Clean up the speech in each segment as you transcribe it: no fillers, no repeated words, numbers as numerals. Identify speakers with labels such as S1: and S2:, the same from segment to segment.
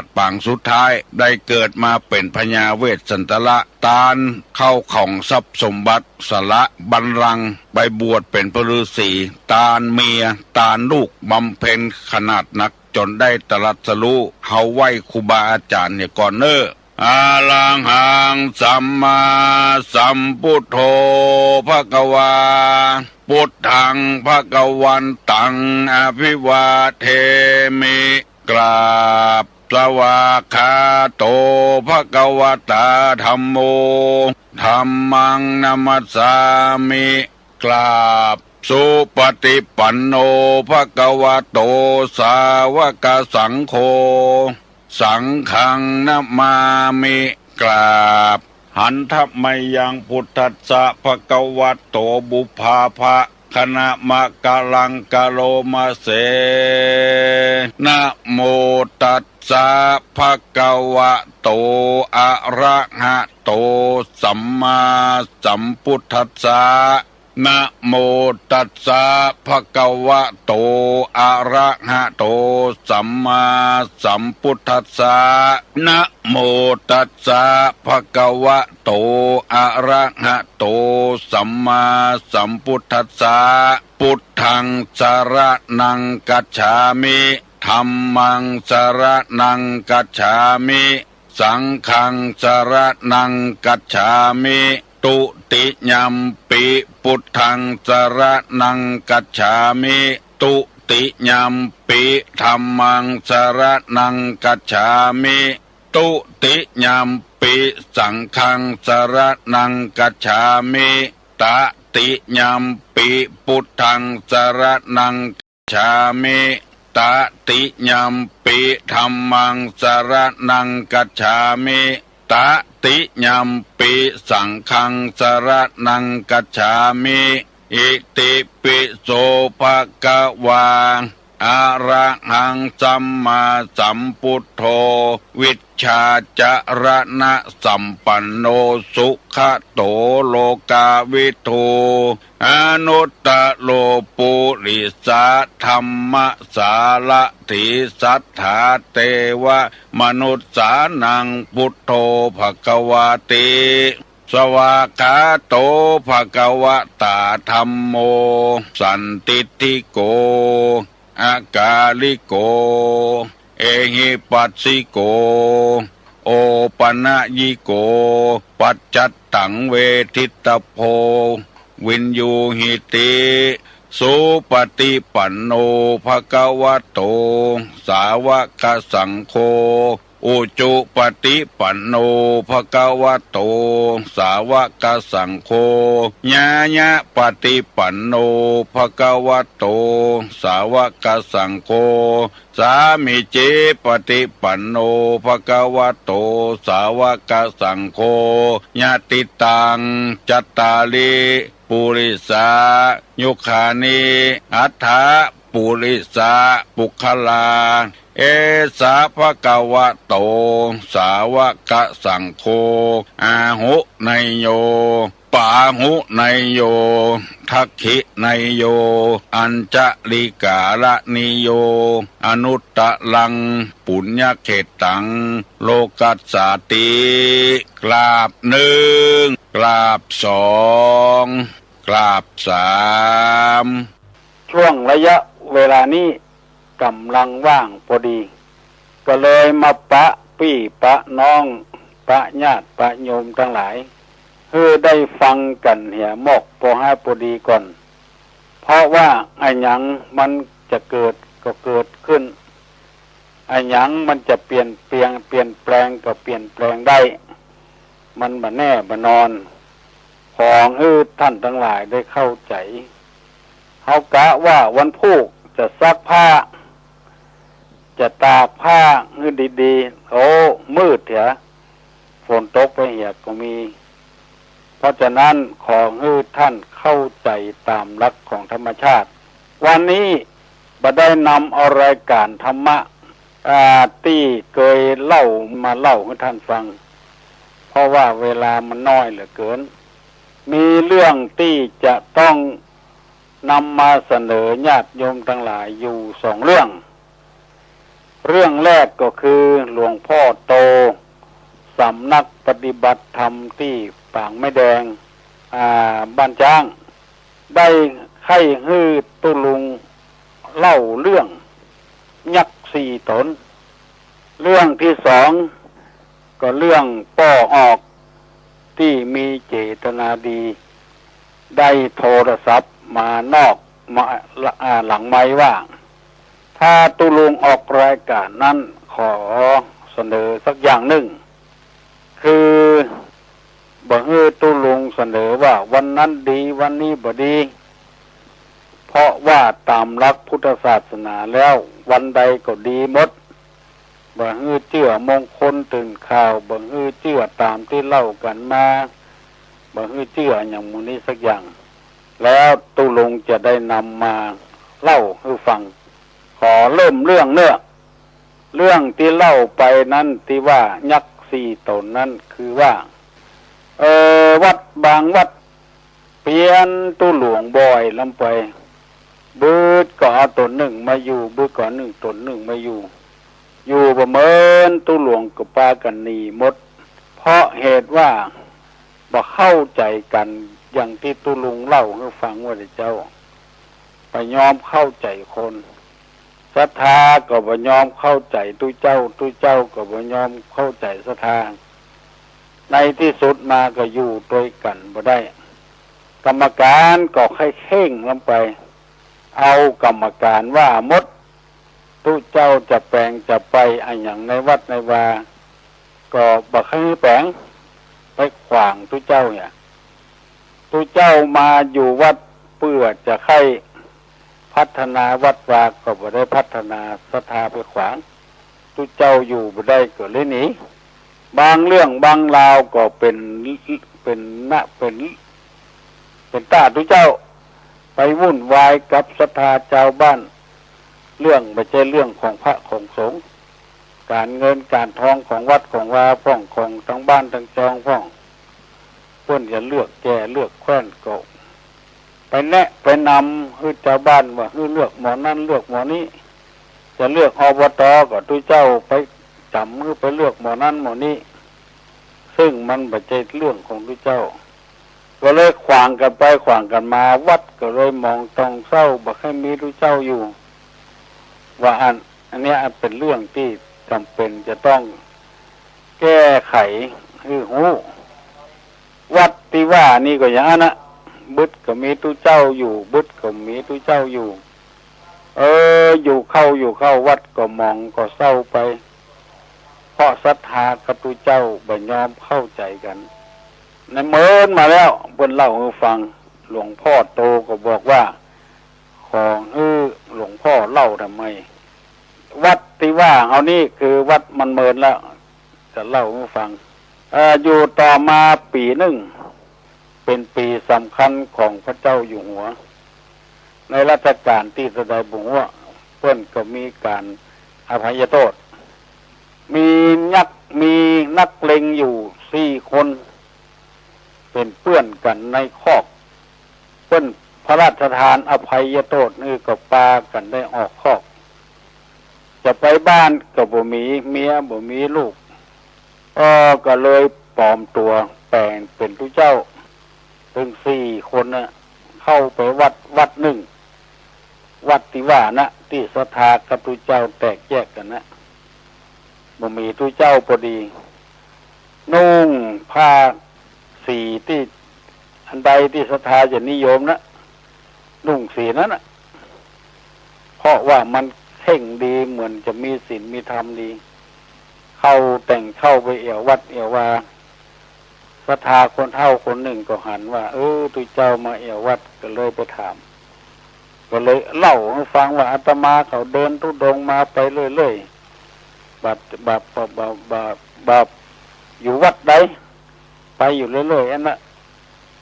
S1: ติปางสุดท้ายได้เกิดมาเป็นพญาเวสสันตละตาลเข้าของทรัพย์สมบัติสละบัลลังก์ไปบวชเป็นพระฤาษีตาลเมียตาลลูกบำเพ็ญขนาดนักจนได้ตรัสรู้เฮาไหว้ครูบาอาจารย์เนี่ยก่อนอาลังหังสัมมาสัมพุทโธภควาพุทธังภวันตังอภิวาเทมิกราบสวากขาโตภควตาธัมโมธัมมังนัมสสามิกราบสุปฏิปันโนภควโตสาวกสังโฆสังฆังนะมามิกราบหันทัพไมยังพุทธัสสะภควโตบุพาภะคณะมะกะลังกะโลมาเสนะโมตัสสะภควโตอะระหะโตสัมมาสัมพุทธัสสะนะโมตัสสะภควโตอะระหะโตสัมมาสัมพุทธัสสะนะโมตัสสะภควโตอะระหะโตสัมมาสัมพุทธัสสะพุทธังสรณังกัจฉามิธัมมังสรณังกัจฉามิสังฆังสรณังกัจฉามิตุติยัมปิพุทธังสรณังกัจฉามิตุติยัมปิธัมมังสรณังกัจฉามิตุติยัมปิสังฆังสรณังกัจฉามิตติยัมปิพุทธังสรณังกัจฉามิตติยัมปิธัมมังสรณังกัจฉามิตติยัมปิสังฆังสรณังกัจฉามิอิติปิโสภะคะวาอะระหังสัมมาสัมพุทโธวิชชาจรณะสัมปันโนสุขโตโลกาวิทูอนุตตโลปุริสาธัมมสารถิสัทธาเตวะมนุสสานังพุทโธภควาติสวากขาโตภควตาธัมโมสันติติโกอากาลิโกเอหิปัสสิโกโอปนะยิโกปัจจัตตังเวทิตโพวินยูหิติสุปฏิปันโนภควโตสาวกสังโฆอุจุปฏิปันโนภควโตสาวกสังโฆญาญะปฏิปันโนภควโตสาวกสังโฆสามิจิปฏิปันโนภควโตสาวกสังโฆญาติตังจัตตาลิปุริสายุคานิอัฏฐปุริสาปุคลาเอสาภควโตสาวกสังโฆอาหุไนโยปาหุไนโยทักขิไนโยอัญจลิกาละนิโยอนุตตะลังปุญญเขตังโลกัสสาติกราบหนึ่งกราบสองกราบสาม
S2: ช่วงระยะเวลานี้กำลังว่างพอดีก็เลยมาปะพี่ปะน้องปะญาติปะโยมทั้งหลายเพื่อได้ฟังกันเหี่ยมกพอให้พอดีก่อนเพราะว่าไอ้หยังมันจะเกิดก็เกิดขึ้นไอ้หยังมันจะเปลี่ยนแปลงก็เปลี่ยนแปลงได้มันบ่แน่บ่นอนของท่านทั้งหลายได้เข้าใจเฮากะว่าวันพุธจะซักผ้าจะตากผ้าดีๆโอ้มืดเถอะฝนตกไปเหี่ยก็มีเพราะฉะนั้นของท่านเข้าใจตามหลักของธรรมชาติวันนี้บ่ได้นำเอารายการธรรมะที่เคยเล่ามาเล่าให้ท่านฟังเพราะว่าเวลามันน้อยเหลือเกินมีเรื่องที่จะต้องนำมาเสนอญาติโยมทั้งหลายอยู่สองเรื่อง เรื่องแรกก็คือหลวงพ่อโตสำนักปฏิบัติธรรมที่ปางแม่แดงบ้านจ้างได้ให้ฮื้อตุลุงเล่าเรื่องยักษ์สี่ตนเรื่องที่สองก็เรื่องป้อออกที่มีเจตนาดีได้โทรศัพท์มานอกมาหลังไม้ว่าถ้าตุลุงออกรายการนั้นขอเสนอสักอย่างหนึ่งคือบ่ฮื้อตุลุงเสนอว่าวันนั้นดีวันนี้บ่ดีเพราะว่าตามหลักพุทธศาสนาแล้ววันใดก็ดีหมดบ่ฮื้อเชื่อมงคลตื่นข่าวบ่ฮื้อเชื่อตามที่เล่ากันมาบ่ฮื้อเชื่ออย่างมูนี้สักอย่างแล้วตุลุงจะได้นำมาเล่าให้ฟังขอเริ่มเรื่องที่เล่าไปนั้นที่ว่ายักษ์สี่ตนนั้นคือว่าวัดบางวัดเปลี่ยนตุหลวงบ่อยลำไปบืดก็เอาตนหนึ่งมาอยู่บืดก่อนหนึ่งตนหนึ่งมาอยู่ประเมินตุหลวงกับปากันหนีหมดเพราะเหตุว่าบ่เข้าใจกันอย่างที่ตุลุงเล่าให้ฟังว่าเจ้าไปยอมเข้าใจคนศรัทธาก็บ่ยอมเข้าใจตุเจ้าก็บ่ยอมเข้าใจศรัทธาในที่สุดมาก็อยู่ด้วยกันบ่ได้กรรมการก็ให้เข่งลงไปเอากรรมการว่ามดตุเจ้าจะแปลงจะไปอันอย่างในวัดในวาก็บ่ให้แปลงไปขวางตุเจ้าเนี่ยตุเจ้ามาอยู่วัดเพื่อจะให้พัฒนาวัดวาก็บ่ได้พัฒนาศรัทธาไปขวางตุเจ้าอยู่บ่ได้ก็เลยหนีบางเรื่องบางราวก็เป็นตาตุเจ้าไปวุ่นวายกับศรัทธาชาวบ้านเรื่องไม่ใช่เรื่องของพระของสงฆ์การเงินการทองของวัดของวาพ่องของทั้งบ้านทั้งจองพ่องเพื่อนจะเลือกแก่เลือกแคว้นก็ไปแนะไปนำให้ชาวบ้านว่าเลือกหมอนั่นเลือกหมอนี้จะเลือกอบต.ก็ตุเจ้าไปจำมือไปเลือกหมอนั่นหมอนี้ซึ่งมันไม่ใช่เรื่องของตุเจ้าก็เลยขวางกันไปขวางกันมาวัดก็เลยมองตองเศร้าบักให้มีตุเจ้าอยู่ว่าอันนี้เป็นเรื่องที่จำเป็นจะต้องแก้ไขคือวัดที่ว่านี่ก็อย่างนั้นนะบึดก็มีตุเจ้าอยู่บึดก็มีตุเจ้าอยู่อยู่เข้าวัดก็มองก็เศร้าไปเพราะศรัทธากับตุเจ้าบ่ยอมเข้าใจกันในเมินมาแล้วบนเล่าให้ฟังหลวงพ่อโตก็บอกว่าของหลวงพ่อเล่าทำไมวัดที่ว่าเอานี่คือวัดมันเมินแล้วจะเล่าให้ฟังอยู่ต่อมาปีหนึ่งเป็นปีสำคัญของพระเจ้าอยู่หัวในรัชกาลที่แสดงบุญว่าเพื่อนก็มีการอภัยโทษมีนักเลงอยู่4 คนเป็นเพื่อนกันในคอกเพื่อนพระราชทานอภัยโทษนี่ก็ปากันได้ออกคอกจะไปบ้านก็บ่มีเมียบ่มีลูกก็เลยปลอมตัวแปลงเป็นตุเจ้าถึง4 คนน่ะเข้าไปวัดหนึ่งวัดที่ว่านะที่ศรัทธากับตุเจ้าแตกแยกกันนะบ่มีตุเจ้าพอดีนุ่งผ้าสีที่อันใดที่ศรัทธาจะนิยมนะนุ่งสีนั้นนะเพราะว่ามันเข่งดีเหมือนจะมีศีลมีธรรมดีแต่งเข้าไปเอี่ยววัดเอี่ยววาศรัทธาคนเฒ่าคนหนึ่งก็หันว่าตุเจ้ามาเอี่ยววัดก็เลยไปถามก็เลยเล่าให้ฟังว่าอาตมาเขาเดินทุดงมาไปเรื่อยๆบาปอยู่วัดใดไปอยู่เรื่อยๆอันน่ะ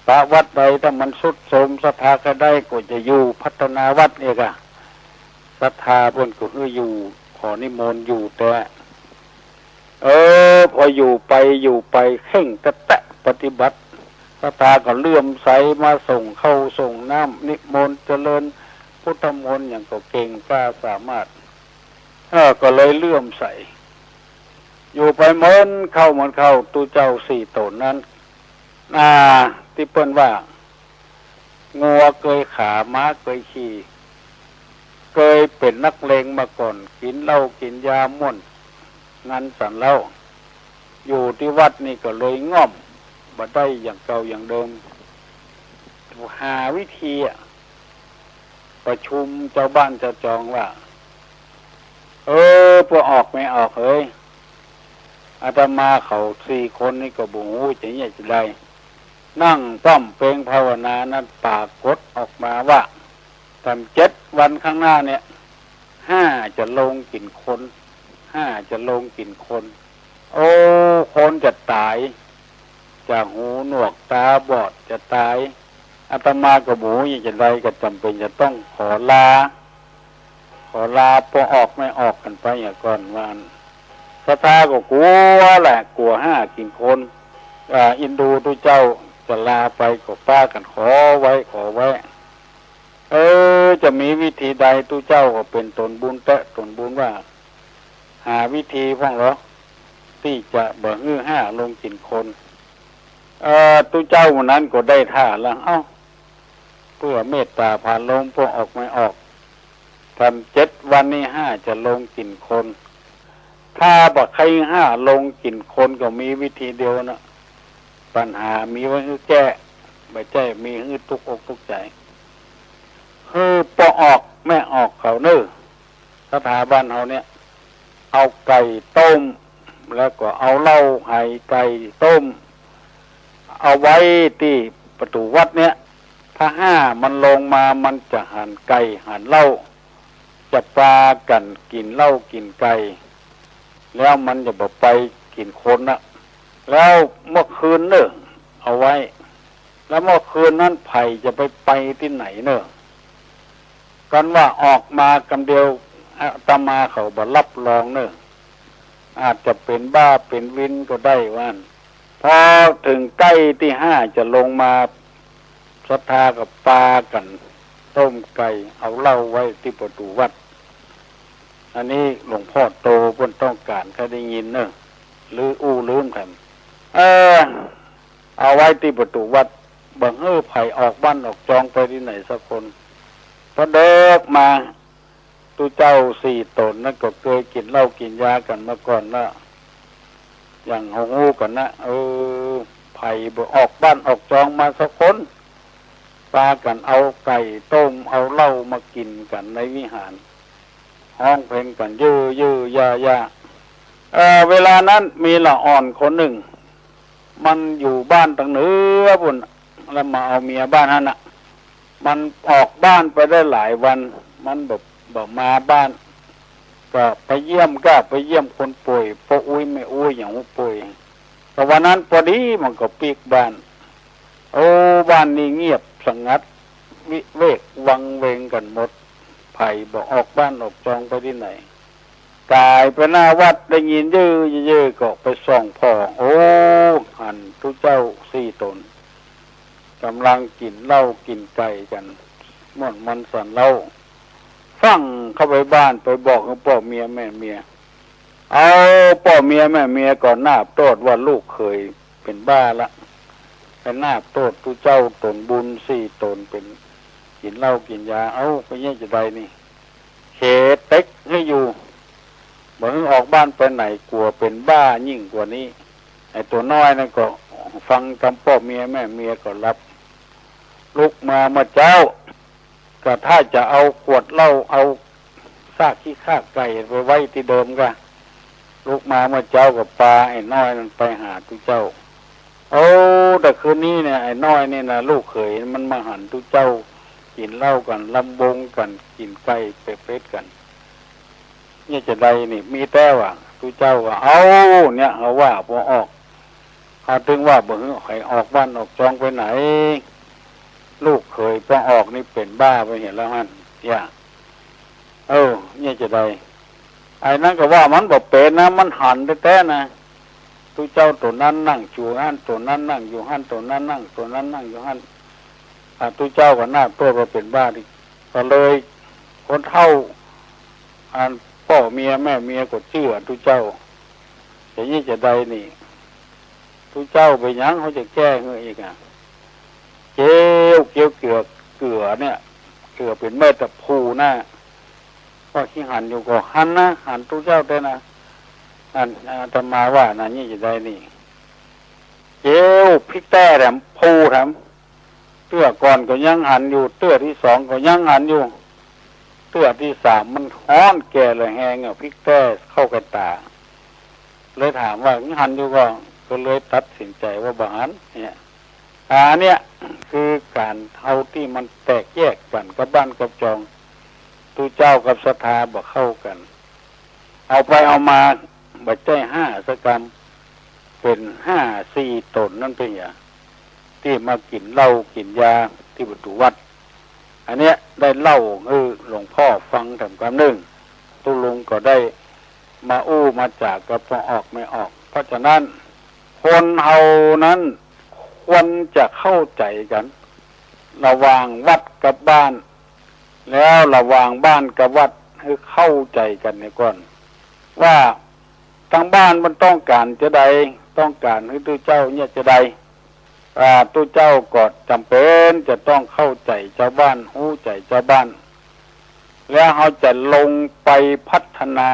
S2: ปะวัดใดถ้ามันสุดโทรมศรัทธาก็ได้ก็จะอยู่พัฒนาวัดเองอะศรัทธาเพิ่นก็อยู่ขอนิมนต์อยู่แต่พออยู่ไปเข่งแตะปฏิบัติศรัทธาก็เลื่อมใสมาส่งเข้าส่งน้ำนิมนต์เจริญพุทธมนต์อย่างก็เก่งกล้าสามารถพ ก็เลยเลื่อมใสอยู่ไปเหมือนเข้าตูเจ้าสี่ตนนั้นที่เปิ้นว่างัวเคยขาม้าเคยขี่เคยเป็นนักเลงมาก่อนกินเหล้ากินยาม่วนงันสันเหล้าอยู่ที่วัดนี่ก็เลยง่อมบ่ได้อย่างเก่าอย่างเดิมหาวิธีประชุมเจ้าบ้านเจ้าจองว่าพวกออกไม่ออกเฮ้ยอาตมาเขาสี่คนนี่ก็บุหูจะเนี่ยจะได้นั่งป้อมเพลงภาวนานั้นปากกดออกมาว่าทำ7 วันข้างหน้าเนี่ย5จะลงกลิ่นคน5จะลงกลิ่นคนคนจะตายจากหูหนวกตาบอดจะตายอาตมากับหมูยังจะไรก็จำเป็นจะต้องขอลาพอออกไม่ออกกันไปอย่างก่อนวันศรัทธาก็กลัวแหละกลัว5กินคนอินดูตุเจ้าจะลาไปก็ป้ากันขอไว้จะมีวิธีใดตุเจ้าก็เป็นตนบุญตนบุญว่าหาวิธีพ่องเหรอที่จะบ่ฮื้อ5ลงกินคนตุเจ้าวันนั้นก็ได้ท่าแล้วเพื่อเมตตาผ่านลมพวกออกไม่ออกทำ7 วันนี้5จะลงกลิ่นคนถ้าบอกใคร5ลงกลิ่นคนก็มีวิธีเดียวนะปัญหามีไว้ให้แก้ไม่ใช่มีให้ทุกอกทุกใจพอออกไม่ออกเขาสถาบันเขาเนี่ยเอาไก่ต้มแล้วก็เอาเหล้าไห่ไก่ต้มเอาไว้ที่ประตูวัดเนี่ยถ้า5มันลงมามันจะหั่นไก่หั่นเหล้าจะปลากันกินเหล้ากินไก่แล้วมันจะบอกไปกินคนนะแล้วเมื่อคืนเอาไว้แล้วเมื่อคืนนั้นไผ่จะไปที่ไหนกันว่าออกมากำเดียวอาตมาเขาบ่รับรองอาจจะเป็นบ้าเป็นวินก็ได้ว่านพอถึงใกล้ที่5จะลงมาศรัทธากับปลากันต้มไก่เอาเหล้าไว้ที่ประตูวัดอันนี้หลวงพ่อโตเพิ่นต้องการเขาได้ยินหรือลืมกันเอาไว้ที่ประตูวัดบังไผ่ออกบ้านออกจองไปที่ไหนสักคนพอเด็กมาตูเจ้า4 ตนนั่นก็เคยกินเหล้ากินยากันมาก่อนนะอย่างหูกันนะไผ่บ่ออกบ้านออกจองมาสักคนปลากันเอาไก่ต้มเอาเหล้ามากินกันในวิหารห้องเพลงกันยื้อยาเวลานั้นมีละอ่อนคนหนึ่งมันอยู่บ้านตั้งเหนือพุ่นแล้วมาเอาเมียบ้านนั่นน่ะมันออกบ้านไปได้หลายวันมันบอกมาบ้านก็ไปเยี่ยมคนป่วยพอไม่อย่างป่วยแต่วันนั้นพอดีมันก็ปีกบ้านบ้านนี้เงียบสงัดวิเวกวังเวงกันหมดไผ่บอกออกบ้านออกจองไปที่ไหนกายไปหน้าวัดได้ยินยื้อก็ไปส่องพ่อหันทุกเจ้า4 ตนกำลังกินเหล้ากินไก่กันมันสั่นเหล้าฟังเข้าไปบ้านไปบอกกับพ่อเมียแม่เมียเอาพ่อเมียแม่เมียก่อนหน้าโทษว่าลูกเคยเป็นบ้าละเป็นหน้าโทษทุกเจ้าตนบุญ4 ตนเป็นกินเหล้ากินยาไปเนี่ยจะได้นี่เขตเต็กให้อยู่เหมือนออกบ้านไปไหนกลัวเป็นบ้ายิ่งกว่านี้ไอ้ตัวน้อยนั่นก็ฟังคำพ่อเมียแม่เมียก็รับลุกมาเจ้าก็ถ้าจะเอาขวดเหล้าเอาซากขี้ข้าไก่ไปไว้ที่เดิมก็ลุกมาเจ้ากับปลาไอ้น้อยนั่นไปหาทุกเจ้าแต่คืนนี้เนี่ยไอ้น้อยเนี่ยนะลูกเขยมันมาหันทุกเจ้ากินเหล้ากันลำบงกันกินไก่เป็ดกันเนี่ยจะได้นี่มีแต่ว่าทุกเจ้าก็เนี่ยเขาว่าพอออกเขาถึงว่าใครออกบ้านออกจองไปไหนลูกเคยพอออกนี่เป็นบ้าไปเห็นแล้วมันเนี่ยจะได้ไอ้นั่นก็ว่ามันบอกเป็นนะมันหันแต่นะทุกเจ้าตัวนั้นนั่งอยู่หันตัวนั้นนั่งอยู่หันตัวนั้นนั่งตัวนั้นนั่งอยู่หันทุกเจ้าก็หน้าตัวก็เป็นบ้าดิก็เลยคนเฒ่าพ่อ พ่อเมียแม่เมียก็เชื่อทุเจ้าอย่างนี้จะได้นี่ทุเจ้าไปยังเขาจะแก้เงยอีกอ่ะเจียวเกลือเนี่ยเกลือเป็นเม็ดตะพูนะก็ขี้หันอยู่ก็หันนะหันทุเจ้าได้นะอันธรรมาว่านะนี่จะได้นี่เจียวพริกแต้แถมพูแถมเตื้อก่อนก็ยังหันอยู่เตื้อที่สองก็ยังหันอยู่เตื้อที่สามมันฮ้อนแก่เลยแหงอ่ะพริกแต้เข้ากันตาเลยถามว่าหันอยู่ก็เลยตัดสินใจว่าบางอันเนี่ยเนี่ยคือการเท่าที่มันแตกแยกกันกับบ้านกับจองตูเจ้ากับศรัทธาบ่เข้ากันเอาไปเอามาบัดใจ5 สกรรมเป็น4 ตนนั่นเป็นอย่างที่มากินเหล้ากินยาที่ประตูวัดอันเนี้ยได้เล่าหลวงพ่อฟังทำความหนึ่งตุลุงก็ได้มาอู้มาจากกับพอออกไม่ออกเพราะฉะนั้นคนเฮานั้นควรจะเข้าใจกันระหว่างวัดกับบ้านแล้วระหว่างบ้านกับวัดให้เข้าใจกันในก่อนว่าทางบ้านมันต้องการจะใดต้องการให้ตัวเจ้าเนี่ยจะใดตัวเจ้าก็จำเป็นจะต้องเข้าใจชาวบ้านรู้ใจชาวบ้านแล้วเขาจะลงไปพัฒนา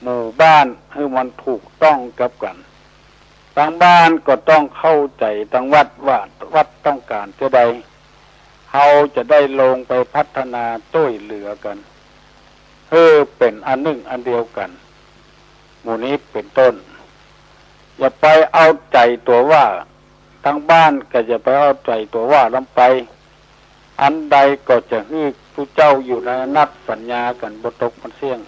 S2: หมู่บ้านให้มันถูกต้องกับกันทางบ้านก็ต้องเข้าใจทางวัดว่าวัดต้องการจะใดเขาจะได้ลงไปพัฒนาต้วยเหลือกันเป็นอันหนึ่งอันเดียวกันหมู่นี้เป็นต้นอย่าไปเอาใจตัวว่าทางบ้านก็จะไปเอาใจตัวว่าลำไปอันใดก็จะให้ผู้เจ้าอยู่ในนัดสัญญากันบ่ตกมันเสี่ยง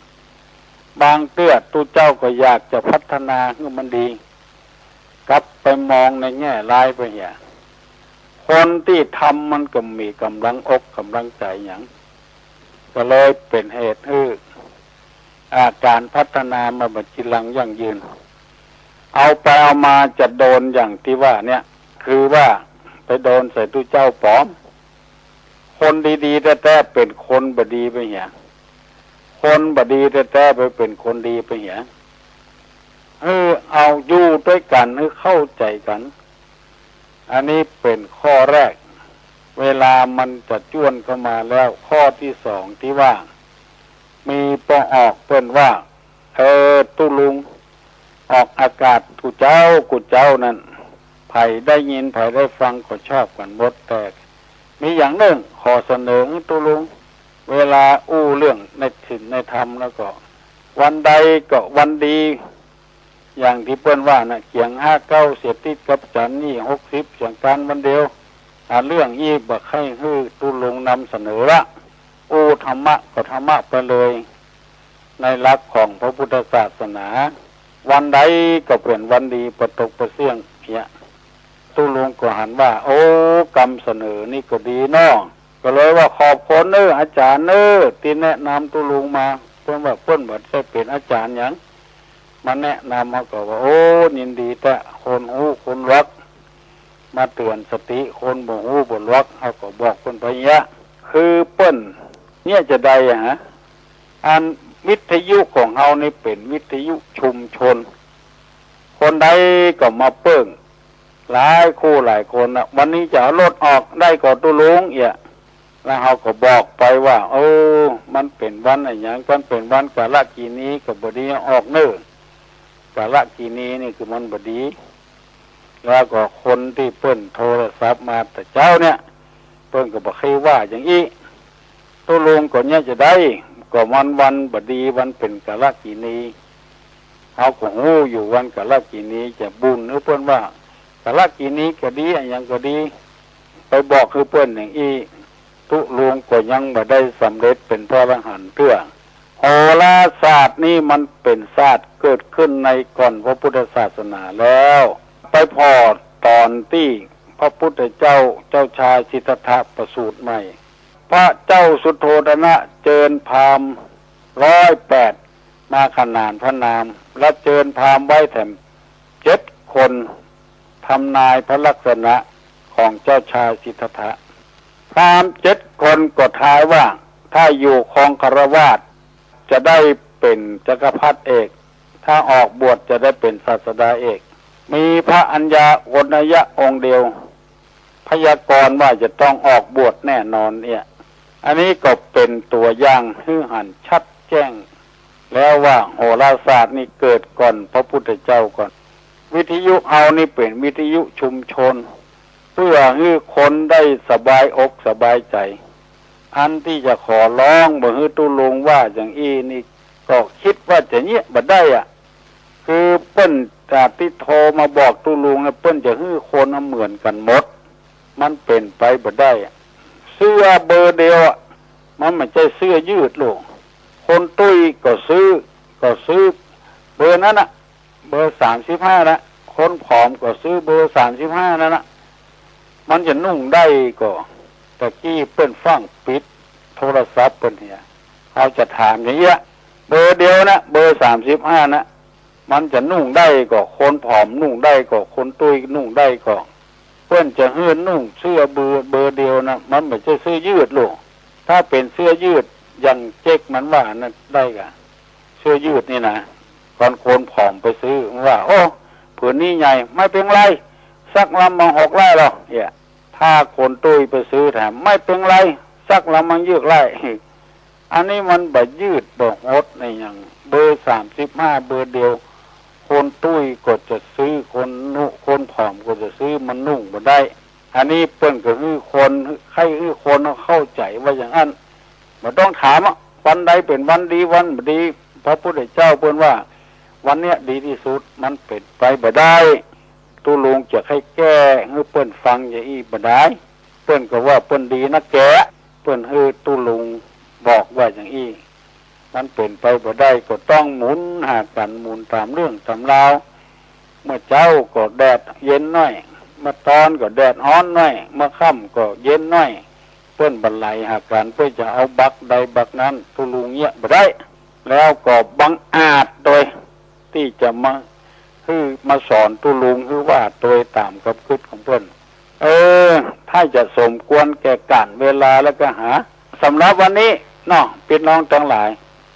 S2: บางเตื้อผู้เจ้าก็อยากจะพัฒนาให้มันดีกลับไปมองในแง่ร้ายไปอย่าคนที่ทำมันก็มีกำลังอกกำลังใจอย่างก็เลยเป็นเหตุให้การพัฒนามาบัดจิลังยั่งยืนเอาไปเอามาจะโดนอย่างที่ว่าเนี่ยคือว่าไปโดนใส่ตู้เจ้าปลอมคนดีๆแท้ๆเป็นคนบดีไปเหี้ยคนบดีแท้ๆไปเป็นคนดีไปเหี้ยเอาอยู่ด้วยกันให้เข้าใจกันอันนี้เป็นข้อแรกเวลามันจะจ้วนเข้ามาแล้วข้อที่สองที่ว่ามีปอออกเปิ้นว่าตุลุงออกอากาศกูเจ้านั่นไผได้ยินไผได้ฟังก็ชอบกันหมดแต่มีอย่างหนึ่งขอเสนอตุลุงเวลาอู้เรื่องในศีลในธรรมแล้วก็วันใดก็วันดีอย่างที่เปิ้นว่านะเกียง59เสียติดกับจันนี่60เสียงการวันเดียวเรื่องอีบักให้ตุลุงนำเสนอละอู้ธรรมะก็ธรรมะไปเลยในหลักของพระพุทธศาสนาวันใดก็เป็นวันดีประตกประเสี่ยงเพียตุลุงก็หันว่าโอ้กรรมเสนอนี่ก็ดีเนาะก็เลยว่าขอบคุณอาจารย์ที่แนะนำตุลุงมาเพิ่นว่าเพิ่นบ่ได้เป็นอาจารย์หยังมาแนะนำมาก็ว่าโอ้ยินดีแต่คนฮู้คนรักมาเตือนสติคนบ่ฮู้บ่รักเขาก็บอกเพิ่นไปเนี้ยคือเปิ้นเนี่ยจะได้อันวิทยุของเฮานี่เป็นวิทยุชุมชนคนใดก็มาเปิ้งหลายคู่หลายคนนะวันนี้จะเอารถออกได้ก็ตุลุงแล้วเฮาก็บอกไปว่ามันเป็นวันอะไรอย่างมันเป็นวันกาลกินีก็บ่ดีออกกาลกินีนี่คือมันบ่ดีแล้วก็คนที่เปิ้นโทรศัพท์มาแต่เจ้าเนี่ยเปิ้นก็บ่เคยว่าอย่างนี้ตุลุงก็เนี่ยจะได้ก็วันบดีวันเป็นกาลกินีเอาก็ฮู้อยู่วันกาลกินีจะบุญเพิ่นว่ากาลกินีก็ดีอย่างก็ดีไปบอกคือเพิ่นอย่างอีตุลุงก็ยังบ่ได้สำเร็จเป็นพระอรหันต์เพื่อโหราศาสตร์นี่มันเป็นศาสตร์เกิดขึ้นในก่อนพระพุทธศาสนาแล้วไปพอตอนที่พระพุทธเจ้าชายสิทธัตถะประสูติใหม่พระเจ้าสุโธทนะเจิญพราหมณ์108มาขนานพระนามและเจิญพราหมณ์ไว้แถม7 คนทำนายพระลักษณะของเจ้าชายสิทธัตถะพราหมณ์7 คนก็ทายว่าถ้าอยู่ครองคฤหัสถ์จ จะได้เป็นจักรพรรดิเอก ถ้าออกบวชจะได้เป็นศาสดาเอก มีพระอัญญาโกณยะองค์เดียวพยากรณ์ว่าจะต้องออกบวชแน่นอนเนี่ยอันนี้ก็เป็นตัวอย่างให้หันชัดแจ้งแล้วว่าโหราศาสตร์นี่เกิดก่อนพระพุทธเจ้าก่อนวิทยุเอานี่เป็นวิทยุชุมชนเพื่อให้คนได้สบายอกสบายใจอันที่จะขอร้องบ่ฮือตุลุงว่าอย่างอีนี่ก็คิดว่าจะเงี้ยบ่ได้อ่ะคือเปิ้นจากที่โทรมาบอกตุลุงนะเปิ้นจะฮือคนเหมือนกันหมดมันเป็นไปบ่ได้เสื้อเบอร์เดียวมันไม่ใช่เสื้อยืดหรอกคนตุ้ยก็ซื้อเบอร์นั้นน่ะเบอร์35นะคนผอมก็ซื้อเบอร์35นั่นน่ะมันจะนุ่งได้ก็ตะกี้เปิ้นฟังปิดโทรศัพท์เปิ้นเนี่ยเขาจะถามอย่างเงี้ยเบอร์เดียวนะเบอร์35นะมันจะนุ่งได้ก็คนผอมนุ่งได้ก็คนตุ้ยนุ่งได้ก็เปิ้นจะเฮือนนุ่งเสื้อเบอร์เดียวนะมันไม่ใช่เสื้อยืดหรอกถ้าเป็นเสื้อยืดอย่างเจ๊กมันว่านั่นได้กะเสื้อยืดนี่นะก่อนคนผอมไปซื้อว่าโอ้ผืนนี้ใหญ่ไม่เป็นไรสักลำมัง6 ไร่หรอกเนี่ยถ้าคนตุ้ยไปซื้อแถมไม่เป็นไรสักลำมังยืดไร่อันนี้มันบ่ยืดบ่งดในอย่างเบอร์35เบอร์เดียวคนตุ้ยก็จะซื้อคนผอมก็จะซื้อมันนุ่งบ่ได้อันนี้เปิ้นก็คือคนให้คนเข้าใจว่าอย่างนั้นบ่ต้องถามวันใดเป็นวันดีวันบ่ดีพระพุทธเจ้าเปิ้นว่าวันเนี้ยดีที่สุดมันเป็นไปบ่ได้ตุลุงจะให้แก้ให้เปิ้นฟังอย่างอีบ่ได้เปิ้นก็ว่าเปิ้นดีนะแกเปิ้นให้ตุลุงบอกว่าอย่างอีมันเป็นไปบ่ได้ก็ต้องหมุนหากันหมุนตามเรื่องตามราวเมื่อเจ้าก็แดดเย็นหน่อยเมื่อตอนก็แดดร้อนหน่อยเมื่อค่ำก็เย็นหน่อยเปิ้นบรรลัยหากันเพื่อจะเอาบักใดบักนั้นตุลุงเงี้ยบ่ได้แล้วก็บังอาจโดยที่จะมาสอนตุลุงคือว่าโดยตามกับคิดของเปิ้นถ้าจะสมควรแก่การเวลาแล้วก็หาสำหรับวันนี้เนาะพี่น้องทั้งหลาย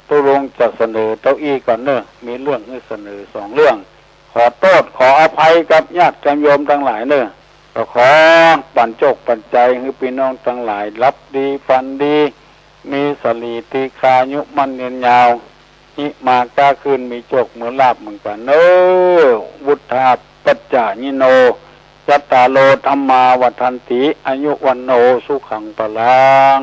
S2: ตุลุงจะเสนอเก้าอี้ก่อนเนอะมีเรื่องให้เสนอ2 เรื่องขอโทษขออภัยกับญาติโยมทั้งหลายเนอะก็ขอปันโจกปันใจให้พี่น้องทั้งหลายรับดีฟันดีมีสลีติคายุมันเนียนยาวนิมากาคืนมีโจกเหมือนลาบเหมือนกันเนอะวุฒาปัจจายิโนยัตตาโลธรรมาวัฏันติอายุวันโนสุขังปลัง